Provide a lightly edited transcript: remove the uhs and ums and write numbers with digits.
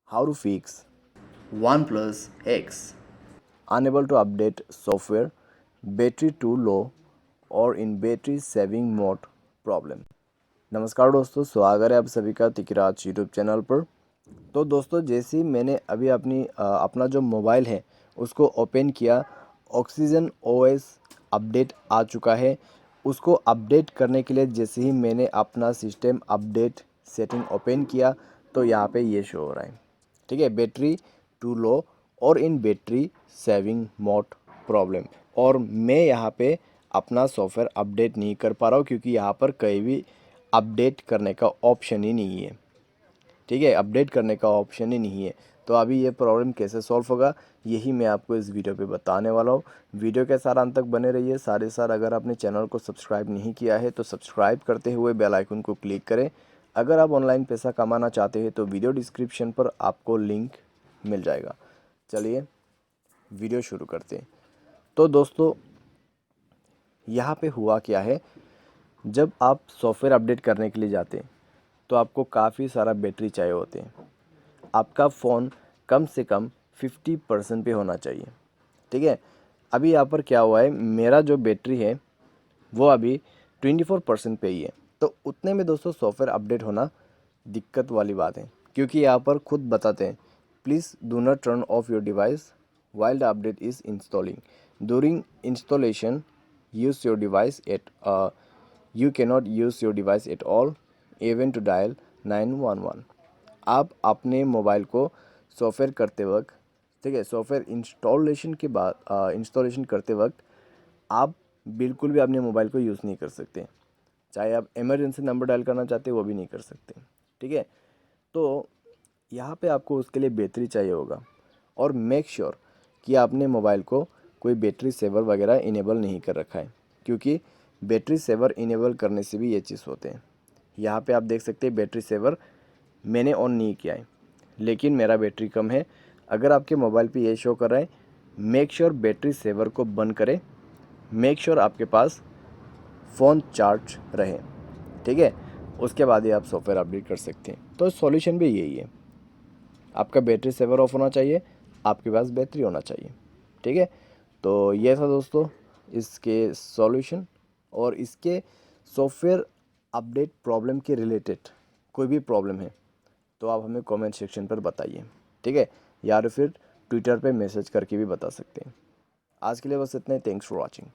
How to fix OnePlus X. Unable to update software, battery too low और in battery saving mode problem। नमस्कार दोस्तों, स्वागत है आप सभी का तिकराज यूट्यूब चैनल पर। तो दोस्तों, जैसे ही मैंने अभी अपना जो मोबाइल है उसको ओपन किया, ऑक्सीजन ओएस अपडेट आ चुका है। उसको अपडेट करने के लिए जैसे ही मैंने अपना सिस्टम अपडेट सेटिंग ओपन किया तो यहाँ पे ये शो हो रहा है, ठीक है, बैटरी टू लो और इन बैटरी सेविंग मोड प्रॉब्लम। और मैं यहाँ पे अपना सॉफ्टवेयर अपडेट नहीं कर पा रहा हूँ क्योंकि यहाँ पर कहीं भी अपडेट करने का ऑप्शन ही नहीं है, ठीक है, अपडेट करने का ऑप्शन ही नहीं है। तो अभी ये प्रॉब्लम कैसे सॉल्व होगा, यही मैं आपको इस वीडियो पे बताने वाला हूँ। वीडियो के साथ अंत तक बने रहिए। साथ ही साथ अगर आपने चैनल को सब्सक्राइब नहीं किया है तो सब्सक्राइब करते हुए बेल आइकन को क्लिक करें। अगर आप ऑनलाइन पैसा कमाना चाहते हैं तो वीडियो डिस्क्रिप्शन पर आपको लिंक मिल जाएगा। चलिए वीडियो शुरू करते हैं। तो दोस्तों, यहाँ पे हुआ क्या है, जब आप सॉफ्टवेयर अपडेट करने के लिए जाते हैं तो आपको काफ़ी सारा बैटरी चाहिए होते हैं। आपका फ़ोन कम से कम 50% पे होना चाहिए, ठीक है। अभी यहाँ पर क्या हुआ है, मेरा जो बैटरी है वो अभी 24% पे ही है। तो उतने में दोस्तों सॉफ्टवेयर अपडेट होना दिक्कत वाली बात है, क्योंकि यहाँ पर खुद बताते हैं, please do not turn off your device while the update is installing. During installation, use your device at you cannot use your device at all, even to dial 911. आप अपने मोबाइल को सॉफ्टवेयर करते वक्त, ठीक है, सॉफ्टवेयर इंस्टॉलेशन के बाद installation करते वक्त आप बिल्कुल भी अपने मोबाइल को यूज़ नहीं कर सकते। चाहे आप इमरजेंसी नंबर डायल करना चाहते हो वो भी नहीं कर सकते, ठीक है। तो यहाँ पे आपको उसके लिए बैटरी चाहिए होगा, और मेक श्योर कि आपने मोबाइल को कोई बैटरी सेवर वगैरह इनेबल नहीं कर रखा है, क्योंकि बैटरी सेवर इनेबल करने से भी ये चीज़ होते हैं। यहाँ पे आप देख सकते हैं बैटरी सेवर मैंने ऑन नहीं किया है, लेकिन मेरा बैटरी कम है। अगर आपके मोबाइल पे ये शो कर रहा है, मेक श्योर बैटरी सेवर को बंद करें। मेक श्योर आपके पास फ़ोन चार्ज रहे, ठीक है। उसके बाद ही आप सॉफ्टवेयर अपडेट कर सकते हैं। तो सॉल्यूशन भी यही है, आपका बैटरी सेवर ऑफ होना चाहिए, आपके पास बैटरी होना चाहिए, ठीक है। तो ये था दोस्तों इसके सॉल्यूशन। और इसके सॉफ्टवेयर अपडेट प्रॉब्लम के रिलेटेड कोई भी प्रॉब्लम है तो आप हमें कमेंट सेक्शन पर बताइए, ठीक है, या फिर ट्विटर पे मैसेज करके भी बता सकते हैं। आज के लिए बस इतना ही। Thanks for watching.